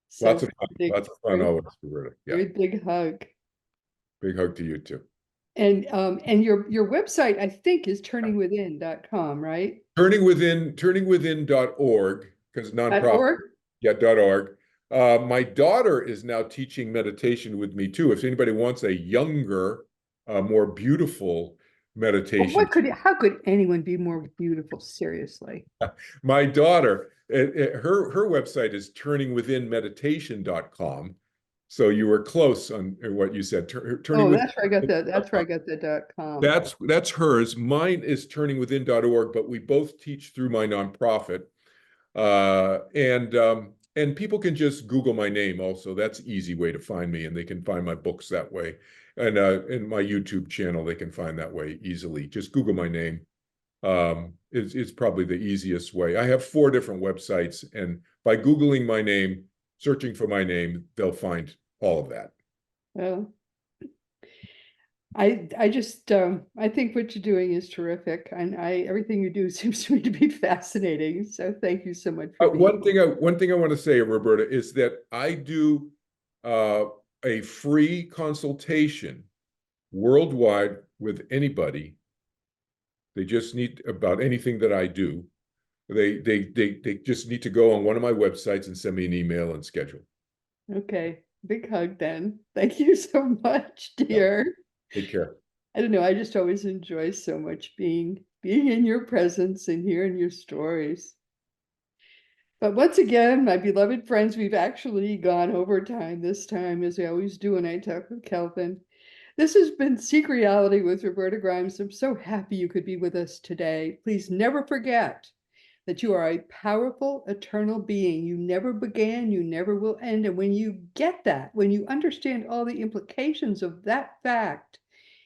So Lots of fun. big, Lots of fun always, Roberta. Yeah. very big hug. Big hug to you too. And your website, I think, is turningwithin.com, right? Turningwithin.org, because nonprofit. .org? Yeah, .org. My daughter is now teaching meditation with me too. If anybody wants a younger, more beautiful meditation, How could anyone be more beautiful? Seriously. my daughter, her website is turningwithinmeditation.com. So you were close on what you said. Turning Oh, within. that's where I got the that's where I got the .com. That's hers. Mine is turningwithin.org, but we both teach through my nonprofit. And people can just Google my name also. That's an easy way to find me, and they can find my books that way. And in my YouTube channel, they can find that way easily. Just Google my name. It's probably the easiest way. I have 4 different websites, and by Googling my name, searching for my name, they'll find all of that. Well, I just I think what you're doing is terrific, and everything you do seems to me to be fascinating. So thank you so much for being. One thing I want to say, Roberta, is that I do a free consultation worldwide with anybody. They just need about anything that I do. They just need to go on one of my websites and send me an email and schedule. Okay, big hug then. Thank you so much, dear. Take care. I don't know, I just always enjoy so much being in your presence and hearing your stories. But once again, my beloved friends, we've actually gone over time this time, as I always do when I talk with Kelvin. This has been Seek Reality with Roberta Grimes. I'm so happy you could be with us today. Please never forget that you are a powerful, eternal being. You never began, you never will end. And when you get that, when you understand all the implications of that fact,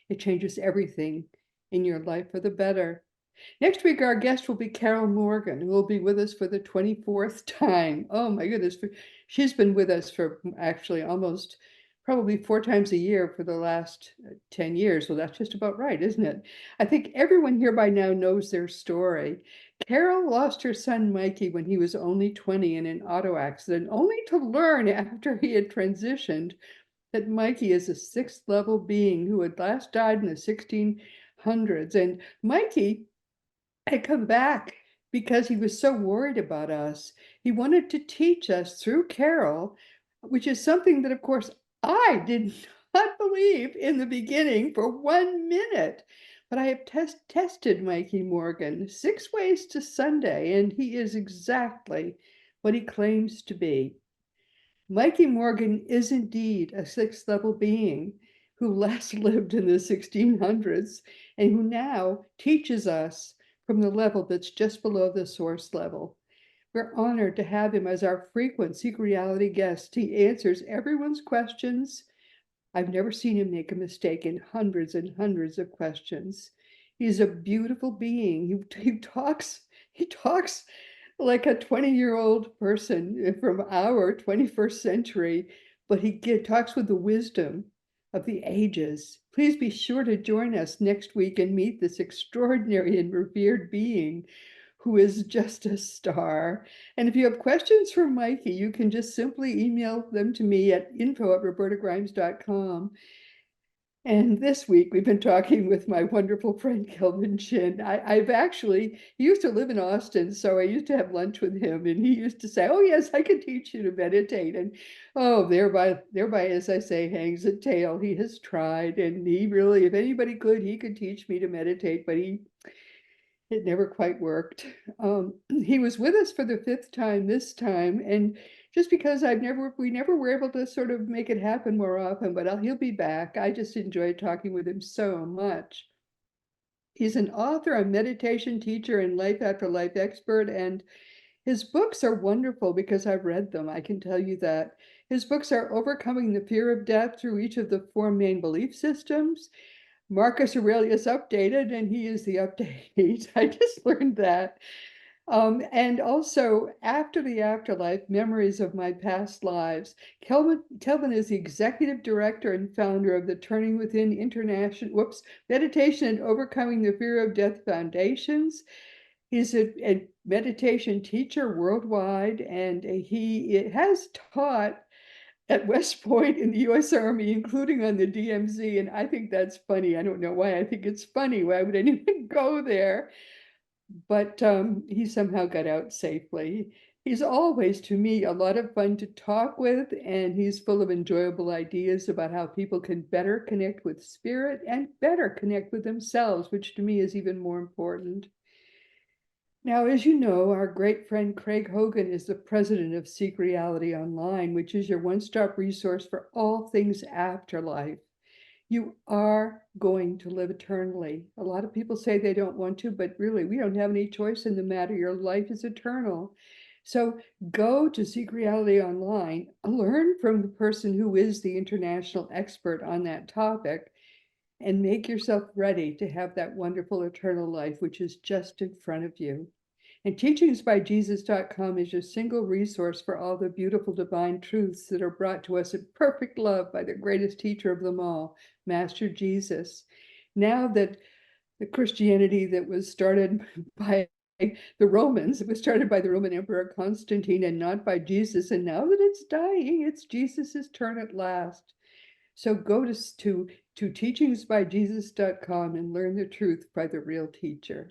it changes everything in your life for the better. Next week, our guest will be Carol Morgan, who will be with us for the 24th time. Oh my goodness. She's been with us for actually almost probably 4 times a year for the last 10 years. Well, that's just about right, isn't it? I think everyone here by now knows their story. Carol lost her son, Mikey, when he was only 20 in an auto accident, only to learn after he had transitioned that Mikey is a 6th level being who had last died in the 1600s. And Mikey had come back because he was so worried about us. He wanted to teach us through Carol, which is something that, of course, I did not believe in the beginning for 1 minute. But I have tested Mikey Morgan 6 ways to Sunday, and he is exactly what he claims to be. Mikey Morgan is indeed a 6th level being who last lived in the 1600s and who now teaches us from the level that's just below the source level. We're honored to have him as our frequent Seek Reality guest. He answers everyone's questions. I've never seen him make a mistake in hundreds and hundreds of questions. He's a beautiful being. He talks like a 20-year-old person from our 21st century, but he talks with the wisdom of the ages. Please be sure to join us next week and meet this extraordinary and revered being who is just a star. And if you have questions for Mikey, you can just simply email them to me at info@robertagrimes.com. And this week we've been talking with my wonderful friend Kelvin Chin. I've actually, he used to live in Austin, so I used to have lunch with him, and he used to say, "Oh yes, I can teach you to meditate." And oh, thereby, as I say, hangs a tale. He has tried, and he really, if anybody could, he could teach me to meditate, but it never quite worked. He was with us for the fifth time this time, and just because we never were able to sort of make it happen more often, but he'll be back. I just enjoyed talking with him so much. He's an author, a meditation teacher, and life after life expert, and his books are wonderful because I've read them. I can tell you that. His books are Overcoming the Fear of Death Through Each of the Four Main Belief Systems, Marcus Aurelius Updated, and he is the update. I just learned that. And also, After the Afterlife, Memories of My Past Lives. Kelvin is the executive director and founder of the Turning Within Meditation and Overcoming the Fear of Death Foundations. He's a meditation teacher worldwide, and he has taught at West Point in the US Army, including on the DMZ. And I think that's funny. I don't know why I think it's funny. Why would anyone go there? But he somehow got out safely. He's always, to me, a lot of fun to talk with, and he's full of enjoyable ideas about how people can better connect with spirit and better connect with themselves, which to me is even more important. Now, as you know, our great friend Craig Hogan is the president of Seek Reality Online, which is your one-stop resource for all things afterlife. You are going to live eternally. A lot of people say they don't want to, but really, we don't have any choice in the matter. Your life is eternal. So go to Seek Reality Online, learn from the person who is the international expert on that topic, and make yourself ready to have that wonderful eternal life, which is just in front of you. And teachingsbyjesus.com is your single resource for all the beautiful divine truths that are brought to us in perfect love by the greatest teacher of them all, Master Jesus. Now that the Christianity that was started by the Romans, it was started by the Roman Emperor Constantine and not by Jesus. And now that it's dying, it's Jesus's turn at last. So go to teachingsbyjesus.com and learn the truth by the real teacher.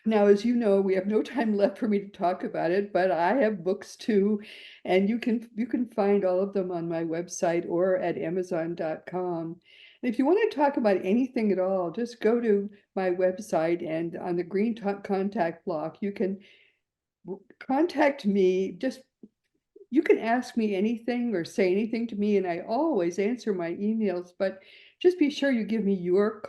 Now, as you know, we have no time left for me to talk about it, but I have books too, and you can find all of them on my website or at Amazon.com. And if you want to talk about anything at all, just go to my website, and on the green contact block, you can contact me. You can ask me anything or say anything to me, and I always answer my emails, but just be sure you give me your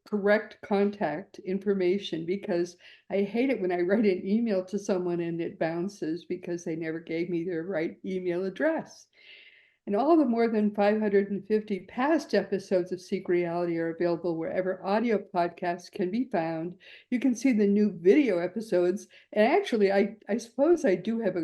correct contact information, because I hate it when I write an email to someone and it bounces because they never gave me their right email address. And all the more than 550 past episodes of Seek Reality are available wherever audio podcasts can be found. You can see the new video episodes. And actually, I suppose I do have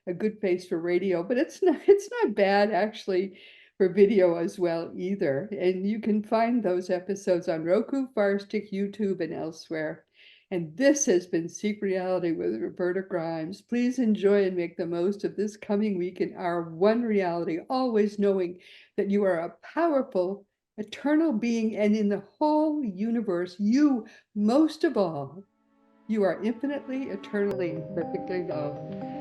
a good face for radio, but it's not bad actually for video as well either. And you can find those episodes on Roku, Fire Stick, YouTube, and elsewhere. And this has been Seek Reality with Roberta Grimes. Please enjoy and make the most of this coming week in our one reality, always knowing that you are a powerful, eternal being, and in the whole universe, you, most of all, you are infinitely, eternally, and perfectly loved.